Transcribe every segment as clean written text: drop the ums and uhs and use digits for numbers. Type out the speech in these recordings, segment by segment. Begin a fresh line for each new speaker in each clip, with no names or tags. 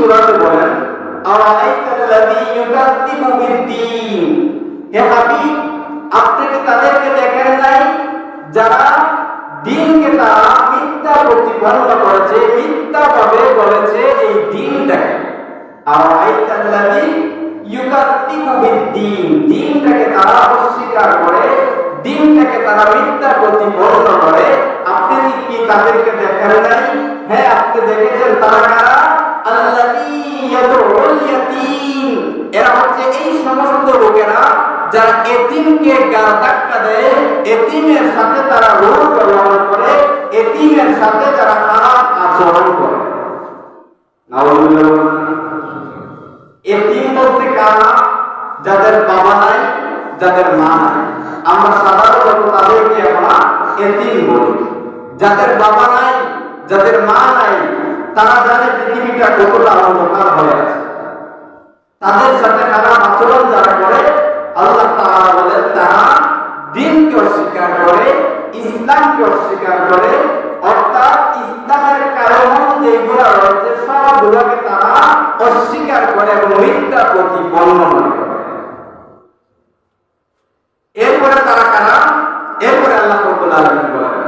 সূরাতে বলেন, আরাআইতাল্লাযী ইউকাযযিবু বিদ্দীন, হে হাবিব আপনি কি তাদেরকে দেখেন নাই যারা দিনকে তারা মিথ্যা প্রতিপন্ন করেছে, মিথ্যাভাবে বলেছে এই দিনটাকে। আরাআইতাল্লাযী ইউকাযযিবু বিদ্দীন, দিনটাকে তারা অস্বীকার করে, দিনটাকে তারা মিথ্যা প্রতিপন্ন করে। আপনি কি তাদেরকে দেখেন নাই? হ্যাঁ আপনি দেখেছেন। তারা কারা? আল্লাযী ইয়াদউল ইয়াতীম, এরা হচ্ছে এই সমস্ত লোকেরা যারা এতিমকে গা ধাক্কা দেয়, এতিমের সাথে তারা রূঢ় ব্যবহার করে, এতিমের সাথে যারা খারাপ আচরণ করে। এতিম বলতে কারা? যাদের বাবা নাই, যাদের মা নাই। আমরা সাধারণত তাদেরকে আমরা এতিম বলি। যাদের বাবা নাই, যাদের মা নাই, তারা জানে পৃথিবীটা কতটা অন্ধকার হয়ে আছে। তাদের সাথে খারাপ আচরণ যারা করে, আল্লাহ তাআলা বলেন তারা দ্বীনকে অস্বীকার করে, ইসলামকে অস্বীকার করে, অর্থাৎ ইসলামের কারণ যেগুলো রয়েছে সবগুলোকে তারা অস্বীকার করে এবং মিথ্যা প্রতিপন্ন মনে করে। এরপরে তারা কারা? এরপরে আল্লাহ রাব্বুল আলামিন বলেন,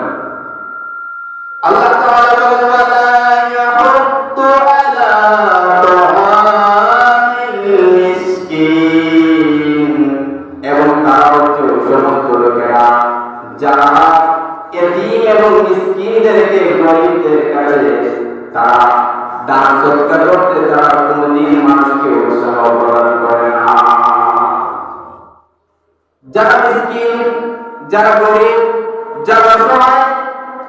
আল্লাহ তাআলা বলেন, ওয়ালা ইয়াহুদ্দু আলা তুআমিল মিসকিন, এবং তারা হচ্ছে ওই সমস্ত লোকেরা যারা এতিম এবং মিসকিনদেরকে, গরীবদের কাছে তারা দান সদকা করতে তারা কোনোদিন মানুষকে উৎসাহ প্রদান করে না। যারা মিসকিন, যারা গরীব, যারা অসহায়,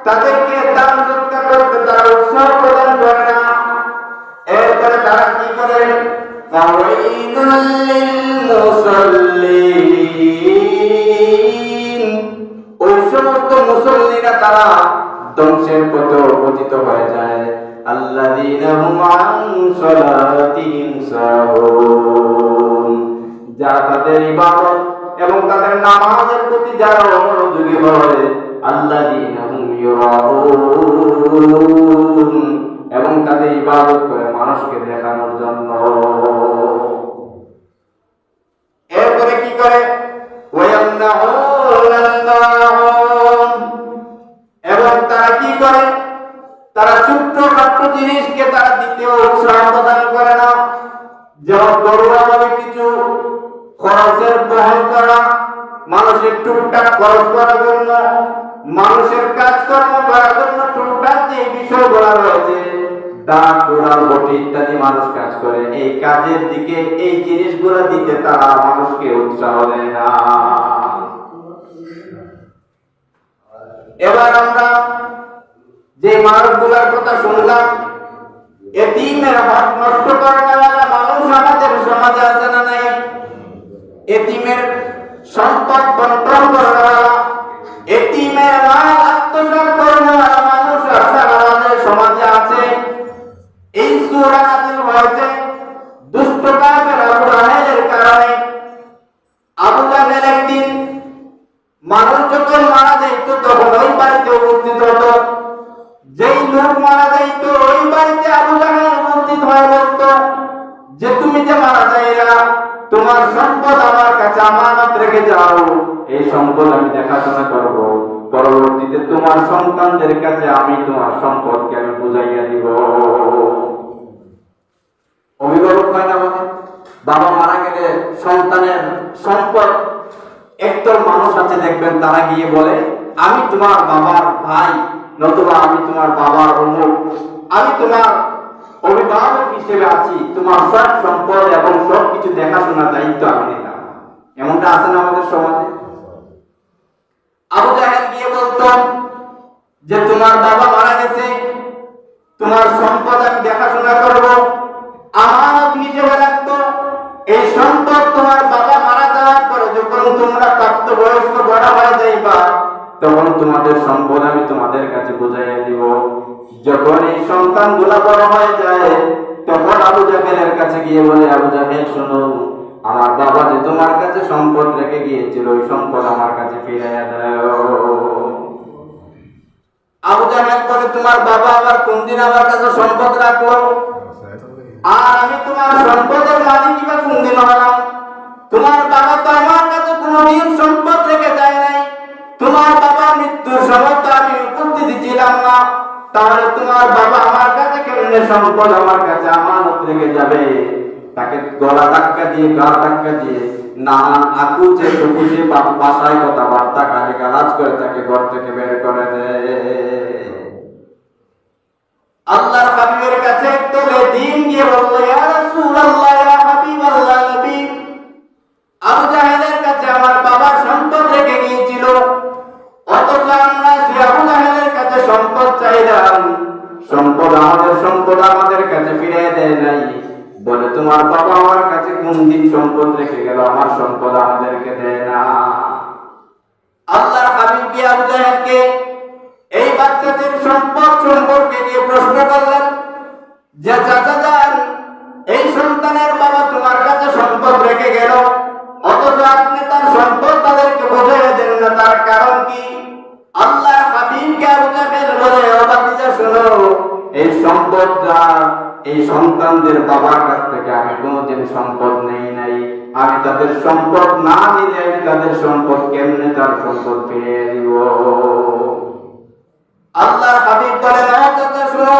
তাদেরকে দান সদকা করতে তারা উৎসাহ প্রদান করে না। এরপরে তারা কি করে? ফাওয়াইলুল লিল মুসাল্লিন, ওই সমস্ত মুসল্লিরা তারা ধ্বংসের পথে পতিত হয়ে যায়। আল্লাযীনা হুম আন সালাতিহিম সাহুন, যারা তাদের ইবাদত এবং তাদের নামাজের প্রতি যারা অমনোযোগী হয়। আল্লাযীনা হুম ইউরাউন, এবং তাদের ইবাদত করে মানুষকে দেখানোর জন্য। এরপরে কি করে? ওয়ায়ামনাউনাল মাউন, এবং তারা কি করে? তারা ছোট্টখাট্ট জিনিসকে তারা দ্বিতীয় উৎসাহ প্রদান করে না। যেমন ঘরোয়াভাবে কিছু খরচের বহন করা, মানুষের টুকটাক খরচ করার জন্য, মানুষের কাজকর্ম করার জন্য টুকটাক যে বিষয়গুলো রয়েছে, দান কোরআন বটি ইত্যাদি মানুষ কাজ করে, এই কাজের দিকে এই জিনিসগুলো দিতে তারা মানুষকে উৎসাহ দেয় না। এবার আমরা যে মানুষগুলোর কথা শুনলাম, এতিমের হক নষ্ট করার মানুষ আমাদের সমাজে আছে না নাই? এতিমের সম্পদ বন্টন করা, এতিমের মাল আত্মসাৎ করা মানুষ আমাদের সমাজে আছে। এই সূরা নাযিল হয়েছে দুষ্ট কাফের আবু জাহেলের কারণে। আবু জাহেল একদিন মানুষ যখন মারা যাইত তখন ওই বাড়িতে উপস্থিত হতো। যেই লোক মারা যাইত ওই বাড়িতে আবু জাহেল উপস্থিত হয়ে বলতো যে তুমি যে মারা যাইরা, তোমার সম্পদ আমার কাছে আমানত রেখে যাও, এই সম্পদ আমি দেখাশোনা করব, পরবর্তীতে তোমার সন্তানদের কাছে আমি তোমার সম্পদকে আমি বুঝাইয়া দিব। অভিভাবক হয় না আমাদের? বাবা মারা গেলে সন্তানের সম্পদ একদল মানুষ আছে দেখবেন, তারা গিয়ে বলে আমি তোমার বাবার ভাই, নতুবা আমি তোমার বাবার অমুক, আমি তোমার অভিভাবক হিসেবে আছি, তোমার সব সম্পদ এবং সব কিছু দেখাশোনার দায়িত্ব আমি নিলাম। এমনটা আছে না আমাদের সমাজে? আবু জাহেল গিয়ে বলতো যে তোমার বাবা মারা গেছে, তোমার সম্পদ আমি দেখাশোনা করব, আমানত হিসেবে রাখতো। এই সম্পদ তোমার বাবা মারা যাওয়ার পরে যখন তোমরা প্রাপ্তবয়স্ক বড় হয়ে যাইবা, তখন তোমাদের সম্পদ আমি তোমাদের কাছে বুঝাইয়া দিব। যখন এই সন্তানগুলা বড় হয়ে যায়, তখন আবু জাহেলের কাছে গিয়ে বলে, আবু জাহেল শোনো, আমার বাবা যে তোমার কাছে সম্পদ রেখে গিয়েছিল, ওই সম্পদ আমার কাছে ফিরাইয়া দাও। আবু জাহেল বলে, তোমার বাবা আবার কোন দিন আমার কাছে সম্পদ রাখলো? আর আমি তোমার সম্পদের মালিক কিবা কোনদিন হলাম? তোমার বাবা তো আমার কাছে কোনোদিন সম্পদ রেখে যায় নাই। তোমার বাবা মৃত্যুর সময় তো আমি উপস্থিত ছিলাম না, তাহলে তোমার বাবা আমার কাছে কেমনে সম্পদ আমার কাছে আমানত রেখে যাবে? তাকে গলা ধাক্কা দিয়ে গা ধাক্কা দিয়ে নানান আকুচে টুকুচে বাসায় কথাবার্তা গালি গালাজ করে তাকে ঘর থেকে বের করে দেয়। আল্লাহর হাবিবের কাছে তোলে দিন গিয়ে বলল, ইয়া রাসূলুল্লাহ, ইয়া হাবিবাল্লাহ, নবী, আবু জাহেলের কাছে আমার বাবা সম্পদ রেখে গিয়েছিল, অথচ আমরা সে আবু জাহেলের কাছে সম্পদ চাইলাম, সম্পদ আমাদের কাছে ফিরিয়ে দেয় নাই। বলে তোমার বাবা আমার কাছে কোন দিন সম্পদ রেখে গেল? আমার সম্পদ আমাদেরকে দেয় না। আল্লাহর হাবিব কি আবু জাহেলকে এই বাচ্চাদের সম্পদ সম্পর্কে নিয়ে প্রশ্ন করলেন যে, চাচা যান, এই সন্তানের বাবা তোমার কাছে সম্পদ রেখে গেল, অথচ আপনি তার সম্পদ তাদেরকে বুঝিয়ে দেন না, তার কারণ কি? আল্লাহর হাবিবকে আবু জাহেল বলে, ও বাতিজা শোনো, এই সম্পদ এই সন্তানদের বাবার কাছ থেকে আমি কোনোদিন সম্পদ নেই নাই। আমি তাদের সম্পদ না নিলে আমি তাদের সম্পদ কেমনে তার সম্পদ ফিরিয়ে দিব? আল্লাহর হাবিব বলেন, চাচা শুনো,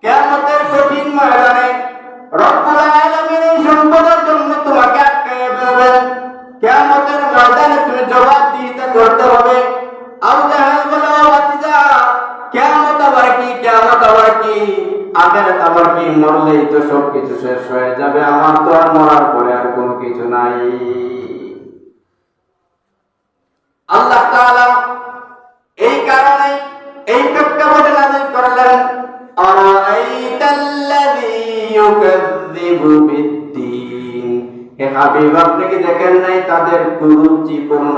কিয়ামতের কঠিন ময়দানে রব্বুল আলামিন এই সম্পদের জন্য তোমাকে আটকায় ফেলবেন। কিয়ামতের ময়দানে তুমি জবাবদিহিতা করতে হবে। আবু জাহেল বলে, ও ভাতিজা, কিয়ামত আবার কি? কিয়ামত আবার কি? আখিরাত আবার কি? মরলেই তো সবকিছু শেষ হয়ে যাবে, আমার তো আর মরার পরে আর কোনো কিছু নাই। আল্লাহ তাআলা এই কারণে এই প্রেক্ষাপটে নাযিল করলেন, আরাআইতাল্লাযী ইউকাযযিবু বিদ্দীন। হে হাবিব, আপনি কি দেখেন নাই তাদের কুরুচিপূর্ণ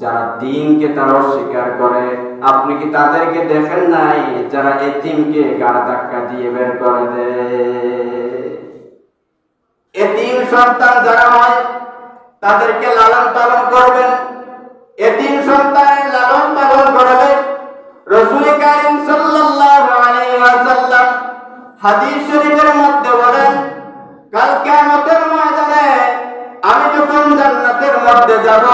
যারা দ্বীনকে তারা অস্বীকার করে? আপনি কি তাদেরকে দেখেন নাই যারা এতিমকে গাড় ধাক্কা দিয়ে বের করে দেয়? এতিম সন্তান যারা হয় তাদেরকে লালন পালন করবেন, এতিম সন্তানের লালন পালন করবে। রাসূল কারীম সাল্লাল্লাহু আলাইহি ওয়াসাল্লাম হাদিস শরীফের মধ্যে বলেন, কাল কিয়ামতের ময়দানে আমি যখন জান্নাতের মধ্যে যাব,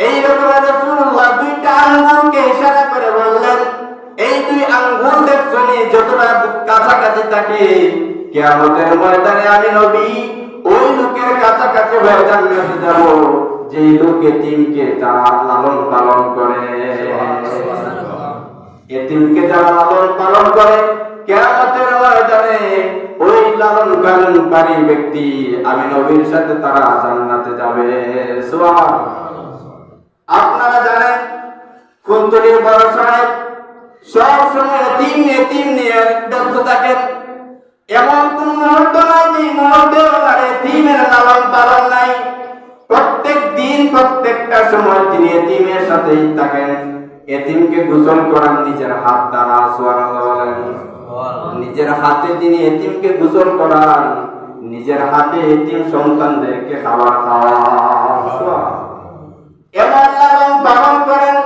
এই রকম রাসূলুল্লাহ দুইটা আঙ্গুলকে ইশারা করে বললেন, এই দুই আঙ্গুল দেখছনি যতটা কাছাকাছি থাকে, কিয়ামতের ময়দানে আমি নবী ওই লোকের কাছাকাছি হয়ে জান্নাতে যাব যে লোক এতিমকে তারা লালন পালন করে। এতিমকে যারা লালন পালন করে, কিয়ামতের ময়দানে ওই লালন পালনকারী ব্যক্তি আমি নবীর সাথে তারা জান্নাতে যাবে। সুবহানাল্লাহ। আপনারা জানেন ফুলতলির বড় সাহেব সব সময় এতিম নিয়ে ব্যস্ত থাকেন। এমন কোন মুহূর্ত নাই যে মুহূর্তে ওনার এতিমের লালন পালন নাই। প্রত্যেক দিন প্রত্যেকটা সময় তিনি এতিমের সাথেই থাকেন। এতিমকে গোসল করান নিজের হাত দ্বারা। সুবহানাল্লাহ বলেন। নিজের হাতে তিনি এতিমকে গোসল করান, নিজের হাতে এতিম সন্তানদেরকে খাবার খাওয়ান। এমন লালন পালন করেন।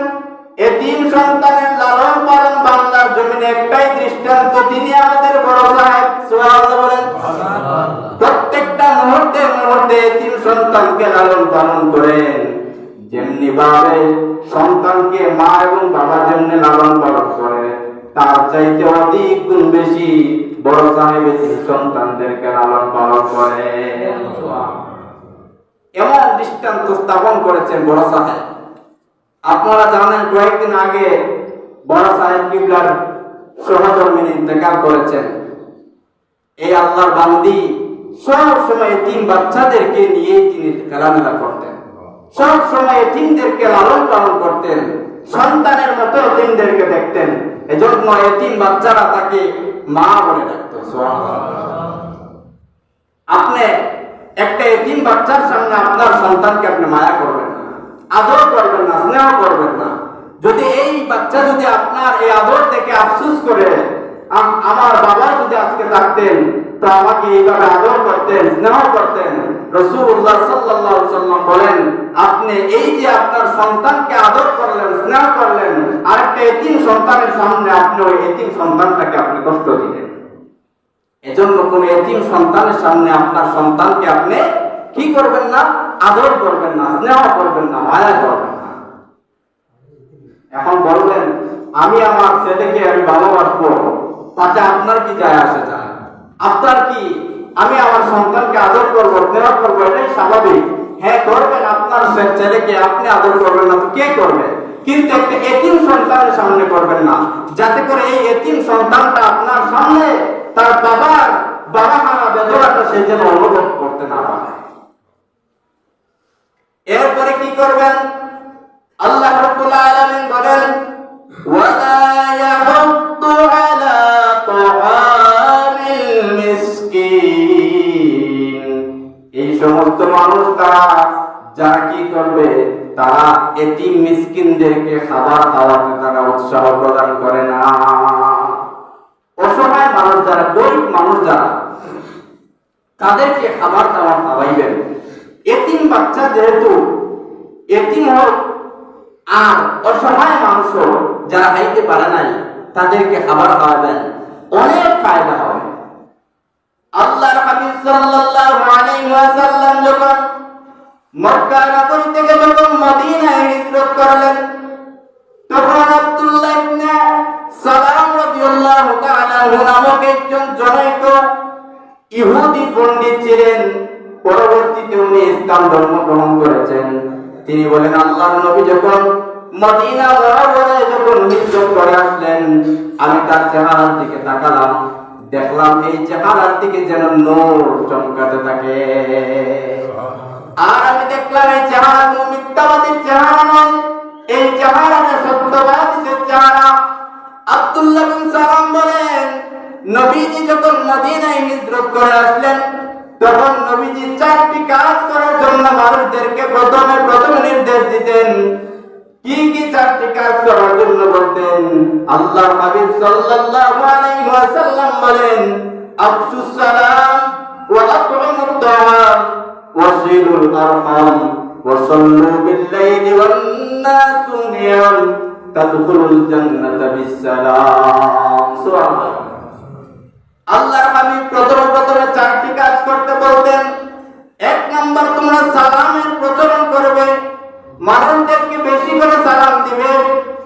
এতিম সন্তানের লালন পালন বাংলার জমিনে একটাই দৃষ্টান্ত, তিনি আমাদের বড় সাহেব। সুবহানাল্লাহ বলেন। প্রত্যেকটা মুহূর্তে মুহূর্তে এতিম সন্তানকে লালন পালন করেন। যেমনি ভাবে সন্তানকে মা এবং বাবা যেমনি লালন পালন করে, তার চাইতে অধিক গুণ বেশি বড় সাহেব এতিম সন্তানদেরকে লালন পালন করে। এমন দৃষ্টান্ত স্থাপন করেছেন বড় সাহেব। আপনারা জানেন কয়েকদিন আগে বড় সাহেব কিবলার সহধর্মিনী ইন্তেকাল করেছেন। এই আল্লাহর বান্দি সব সময় এতিম বাচ্চাদেরকে নিয়ে তিনি খেলাধুলা করতেন, সব সময় এতিমদেরকে লালন পালন করতেন, সন্তানের মতো এতিমদেরকে দেখতেন। এজন্য এতিম বাচ্চারা তাকে মা বলে ডাকতো। আপনি একটা এতিম বাচ্চার সামনে আপনার সন্তানকে আপনি মায়া করবেন না, আদর করবেন না, স্নেহ করবেন না। যদি এই বাচ্চা যদি আপনার এই আদর দেখে আফসোস করে, আমার বাবা যদি আজকে থাকতেন তো আমাকে এইভাবে আদর করতেন, স্নেহ করতেন। রাসূলুল্লাহ সাল্লাল্লাহু আলাইহি ওয়াসাল্লাম বলেন, আপনি এই যে আপনার সন্তানকে আদর করলেন, স্নেহ করলেন, আরেকটা এতিম সন্তানের সামনে আপনি ওই এতিম সন্তানটাকে আপনি কষ্ট দিলেন। এজন্য কোন এতিম সন্তানের সামনে আপনার সন্তানকে আপনি কি করবেন না? আদর করবেন না, স্নেহ করবেন না, মায়া করবেন না। এখন বলবেন আমি আমার ছেলেকে আমি ভালোবাসবো, তাতে আপনার কি যায় আসে যায়? আপনার কি আমি আমার সন্তানকে আদর করবো, স্নেহ করবো, এটাই স্বাভাবিক। হ্যাঁ করবেন, আপনার ছেলেকে আপনি আদর করবেন না তো কে করবে? কিন্তু একটা এতিম সন্তানের সামনে করবেন না, যাতে করে এই এতিম সন্তানটা আপনার সামনে তার বাবার বাবা মারা বেদনাটা সে যেন অনুভব করতে না পারে। এরপরে কি করবেন? আল্লাহ রাব্বুল আলামিন বলেন ওয়ালা ইয়াহুদ্দু আলা তাআমিল মিসকিন। এই সমস্ত মানুষ যারা কি করবে? তারা এতিম মিসকিনদেরকে খাবার খাওয়াতে তারা উৎসাহ প্রদান করে না। অসহায় মানুষ যারা, গরিব মানুষ যারা, তাদেরকে খাবার দাবার খাওয়াইবেন। এতিম বাচ্চা যেহেতু এতিম হোক আর অসহায় মানুষ যারা খাইতে পারে নাই, তাদেরকে খাবার খাওয়াবেন, অনেক ফায়দা হবে। আল্লাহর হাবিব সাল্লাল্লাহু আলাইহি ওয়াসাল্লাম যখন মক্কা নগরী থেকে যখন মদিনায় হিজরত করলেন, তখন আব্দুল্লাহ ইবনে সালাম রাদিয়াল্লাহু তাআলা নামক একজন জনৈক ইহুদি পণ্ডিত ছিলেন। পরবর্তীতে উনি ইসলাম ধর্ম গ্রহণ করেছেন। তিনি বলেন আল্লাহর নবী যখন মদিনা বরাবরে যখন হিজরত করে আসলেন, আমি তার চেহারার দিকে তাকালাম, দেখলাম এই চেহারার দিকে যেন নূর চমকাতে থাকে। আর আমি দেখলাম এই চেহারা কোনো মিথ্যাবাদীর চেহারা নয়, এই চেহারাটা সত্যবাদীদের চেহারা। আব্দুল্লাহ বিন সালাম বলেন নবীজি যখন মদিনায় হিজরত করে আসলেন, তখন নবীজি 4টি কাজ করার জন্য মানুষদেরকে প্রথমে নির্দেশ দিতেন। কি কি 4টি কাজ করার জন্য বলতেন? আল্লাহর হাবিব সাল্লাল্লাহু আলাইহি ওয়াসাল্লাম বলেন আফসুস সালাম ওয়া আত'ইমুত তা'আম ওয়া সিলুল আরহাম ওয়া সাল্লু বিল লাইলি ওয়ান নাসু নিয়াম তাদখুলুল জান্নাতা বিস সালাম। সুবহানাল্লাহ। আল্লাহর হাবিব প্রথমে 4টি কাজ করতে বলতেন। 1 নাম্বার, তোমরা সালামের প্রচলন করবে, মানুষদেরকে বেশি করে সালাম দিবে।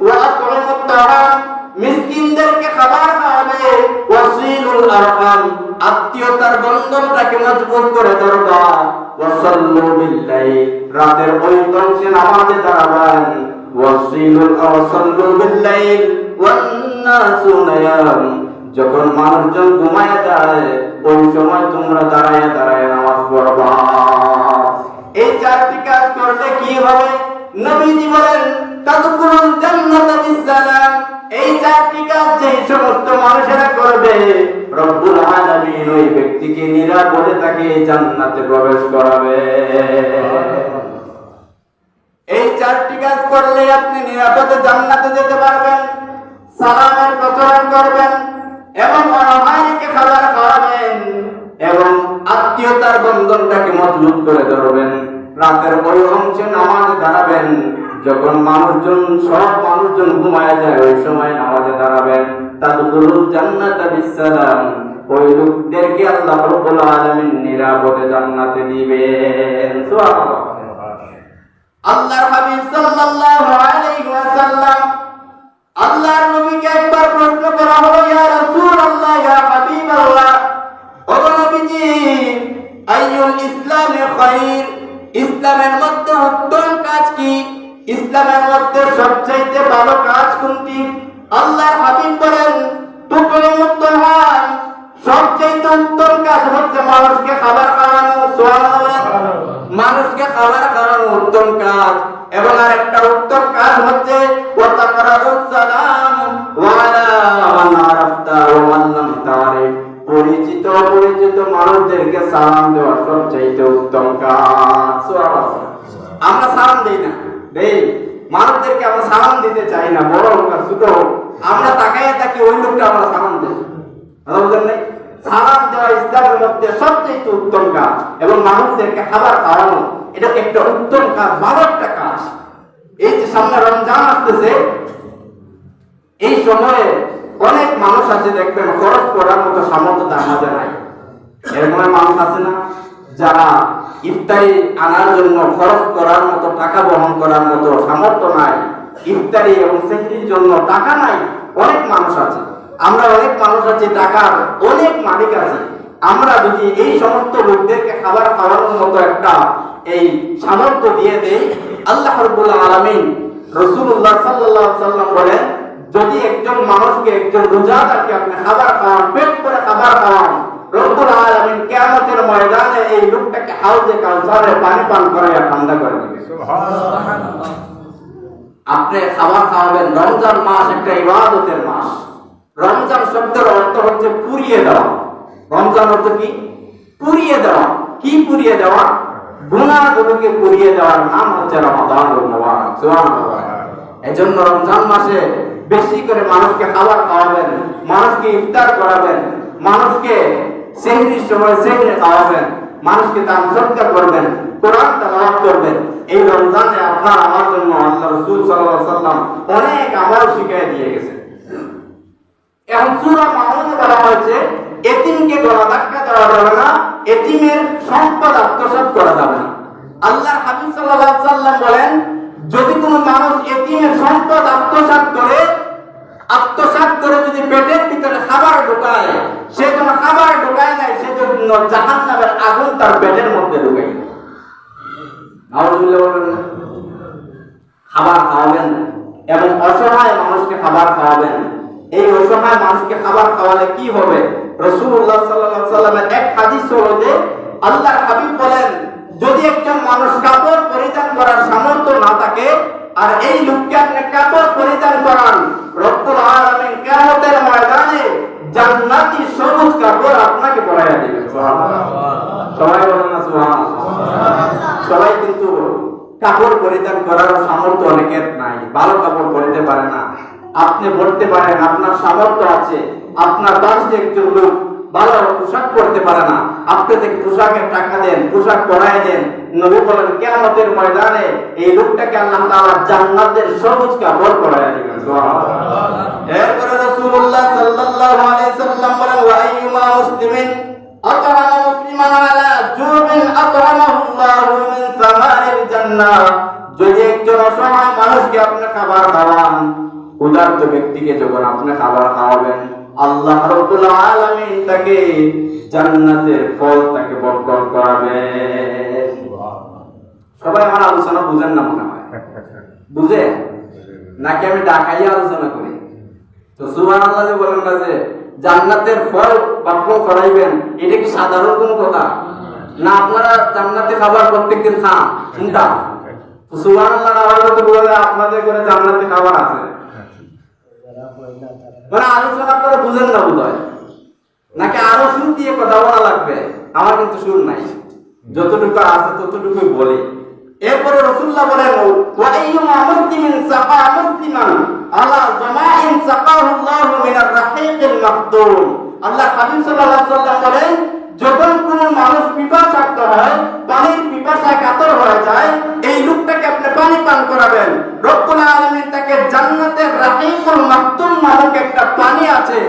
ওয়া আত'ইমুত তা'আম, মিসকিনদেরকে খাবার খাওয়াবে। ওয়াসিলুল আরহাম, আত্মীয়তার বন্ধনটাকে মজবুত করে ধরবা। ওয়া সাল্লু বিল লাইল, রাতের ওই অংশে নামাজে দাঁড়াবেন। ওয়াসাল্লু বিল লাইল ওয়ান নাসু নিয়াম, যখন মানুষজন ঘুমায় যায় ওই সময় তোমরা দাঁড়ায় দাঁড়ায় নামাজ পড়বা। এই 4টি কাজ করলে কি হবে? নবীজি বলেন তাদখুলুল জান্নাতা বিসসালাম। এই 4টি কাজ যে সমস্ত মানুষেরা করবে, রব্বুল আলামিন ওই ব্যক্তিকে নিরাপদে তাকে জান্নাতে প্রবেশ করাবে। এই 4টি কাজ করলে আপনি নিরাপদে জান্নাতে যেতে পারবেন। সালামের প্রচলন করবেন এবং অনাহারীকে খাবার খাওয়াবেন এবং আত্মীয়তার বন্ধনটাকে মজবুত করে ধরবেন। রাতের ওই অংশে নামাজে দাঁড়াবেন, যখন সব মানুষজন ঘুমায় যায় ওই সময় নামাজে দাঁড়াবেন। তাদখুলুল জান্নাতা বিসসালাম, ওই লোকদেরকে আল্লাহ রাব্বুল আলামিন নিরাপদে জান্নাতে দিবেন। সুবহানাল্লাহ। আল্লাহর হাবিব সাল্লাল্লাহু আলাইহি ওয়াসাল্লাম, আল্লাহর নবীকে একবার প্রশ্ন করা হলো, ইয়া রাসূলুল্লাহ, ইয়া হাবিবাল্লাহ, ও নবীজি, আইয়ুল ইসলামি খায়র, ইসলামের মধ্যে উত্তম কাজ কি? ইসলামের মধ্যে সবচেয়ে ভালো কাজ কোনটি? আল্লাহর হাবিব বলেন তুকরিমুত তা'আম, সবচেয়ে উত্তম কাজ হচ্ছে মানুষকে খাবার খাওয়ানো। সুবহানাল্লাহ। মানুষকে খাবার খাওয়ানো উত্তম কাজ। এবং আরেকটা উত্তম কাজ হচ্ছে ওয়া তাকরাউস সালাম ওয়া আলা মান আরাফতা ওয়া মান লাম তারিফ, পরিচিত অপরিচিত মানুষদেরকে সালাম দেওয়া সবচেয়ে উত্তম কাজ। সুবহানাল্লাহ। আমরা সালাম দেই না, দেই মানুষদেরকে আমরা সালাম দিতে চাই না, বড় হোক আর ছোট হোক, আমরা তাকাইয়া থাকি ওই লোকটা আমরা সালাম দেই। কথা বুঝলেন নাই? সালাম দেওয়া ইসলামের মধ্যে সবচেয়ে উত্তম কাজ এবং মানুষদেরকে খাবার খাওয়ানো এটা একটা উত্তম কাজ, ভালো একটা কাজ। এই যে সামনে রমজান আসতেছে, এই সময়ে অনেক মানুষ আছে দেখবেন খরচ করার মতো সামর্থ্য তার মাঝে নাই। এরকম মানুষ আছে না যারা ইফতারি আনার জন্য খরচ করার মতো, টাকা বহন করার মতো সামর্থ্য নাই, ইফতারি এবং সেহরির জন্য টাকা নাই। অনেক মানুষ আছে, আমরা অনেক মানুষ আছি, টাকার অনেক মালিক আছে। আমরা যদি এই সমস্ত লোকদেরকে খাবার খাওয়ানোর মতো একটা এই সামর্থ্য দিয়ে দেই, আল্লাহ রাব্বুল আলামিন রাসূলুল্লাহ সাল্লাল্লাহু আলাইহি ওয়াসাল্লাম বলেন, যদি একজন মানুষকে, একজন রোজাদারকে আপনি খাবার খাওয়ান, পেট করে খাবার খাওয়ান, রব্বুল আলামিন কিয়ামতের ময়দানে এই লোকটাকে হাউজে কাউসারে পানি পান করাইয়া ঠান্ডা করে দিবে। সুবহানাল্লাহ। আপনি খাবার খাওয়াবেন। রমজান মাস একটা ইবাদতের মাস। রমজান শব্দের অর্থ হচ্ছে পুড়িয়ে দেওয়া। রমজান অর্থ কি? পুড়িয়ে দেওয়া। কি পুড়িয়ে দেওয়া? গুনাহগুলোকে পুড়িয়ে দেওয়ার নাম হচ্ছে রমাদানুল মুবারক। সুবহানাল্লাহ। এজন্য রমজান মাসে বেশি করে মানুষকে খাবার খাওয়াবেন, মানুষকে ইফতার করাবেন, মানুষকে সেহরির সময় সেহরি খাওয়াবেন, মানুষকে দান সদকা করবেন, কোরআন তেলাওয়াত করবেন। এই রমজানে আপনার আমার জন্য আল্লাহ রাসূল সাল্লাল্লাহু আলাইহি ওয়াসাল্লাম অনেক আমল শিখিয়ে দিয়ে গেছেন। এখন সূরা মাউনে বলা হয়েছে এতিমকে গলা ধাক্কা দেওয়া যাবে না, এতিমের সম্পদ আত্মসাৎ করা যাবে না। আল্লাহর হাবিব সাল্লাল্লাহু আলাইহি ওয়াসাল্লাম বলেন, যদি কোনো মানুষ এতিমের সম্পদ আত্মসাৎ করে যদি পেটের ভিতরে খাবার ঢোকায়, সে যখন খাবার ঢোকায় নাই, সে জন্য জাহান্নামের আগুন তার পেটের মধ্যে ঢোকায়। নাউযুবিল্লাহ বলেন না? খাবার খাওয়াবেন এবং অসহায় মানুষকে খাবার খাওয়াবেন। এই অসহায় মানুষকে খাবার খাওয়ালে কি হবে? রাসূলুল্লাহ সাল্লাল্লাহু আলাইহি ওয়াসাল্লামের এক হাদিস হলো যে আল্লাহর হাবিব বলেন, যদি একজন মানুষ কাপড় পরিধান করার সামর্থ্য না থাকে আর এই লোককে আপনি কাপড় পরিধান করান, রব্বুল আলামিন কিয়ামতের ময়দানে জান্নাতি সবুজ কাপড় আপনাকে পরাইয়া দিবেন। সুবহানাল্লাহ। সবাই বলেন না সুবহানাল্লাহ। সবাই কিন্তু কাপড় পরিধান করার সামর্থ্য অনেকের নাই, ভালো কাপড় পরতে পারে না। আপনি পড়তে পারেন, আপনার সামর্থ্য আছে, আপনার পাশে একজন লোক ভালো পোশাক পরতে পারে না, আপনি থেকে পোশাকের টাকা দেন, পোশাক পরায় দেন। নবী বলেন কিয়ামতের ময়দানে এই লোকটাকে আল্লাহ তাআলা জান্নাতের সবুজ কাপড় পরায় দিবেন। সুবহানাল্লাহ। এরপরে রাসূলুল্লাহ সাল্লাল্লাহু আলাইহি সাল্লাম বলেন, ওয়া আইয়ুমা মুসলিমিন আত'আমা মুসলিমান আলা জুবিন আত'আমাহুল্লাহু মিন সামারিল জান্নাহ। যদি একজন অসহায় মানুষকে আপনি খাবার খাওয়ান, উদারত ব্যক্তিকে যখন আপনি খাবার খাওয়াবেন, আল্লাহ রাব্বুল আলামিন তাকে জান্নাতের ফল তাকে বর্ণন করাবেন। সুবহানাল্লাহ। সবাই আমার আলোচনা বুঝেন না মনে হয়? বুঝে নাকি আমি ডাকাইয়া আলোচনা করি? তো সুবহানাল্লাহ যে বলেন না যে জান্নাতের ফল বর্ণন করাইবেন, এটা কি সাধারণ কোনো কথা না? আপনারা জান্নাতে খাবার প্রত্যেকদিন খান, চিন্তা। তো সুবহানাল্লাহ আওয়াজ তো বলে আপনাদের করে জান্নাতে খাবার আছে, মানে আলোচনা করে বুঝেন না বোধ হয়, নাকি আরো সুর দিয়ে কথা বলা লাগবে? আমার কিন্তু সুর নাই, যতটুকু আছে ততটুকুই বলি। এরপরে রাসূলুল্লাহ বলেন, ওয়া আইয়ুমা মুসলিমিন সাকা মুসলিমান আলা জামাইন সাকাহুল্লাহু মিনার রাহিকিল মাখতুম। আল্লাহ হাবিব সাল্লাল্লাহু আলাইহি ওয়াসাল্লাম বলেন, যখন কোন মানুষ পিপাসার্ত হয়, পানির পিপাসায় কাতর হয়ে যায়, এই লোকটাকে আপনি পানি পান করাবেন। রব্বুল আলামিন তাকে জান্নাতের রাহিকুল মাখতুম নামক একটা পানি আছে,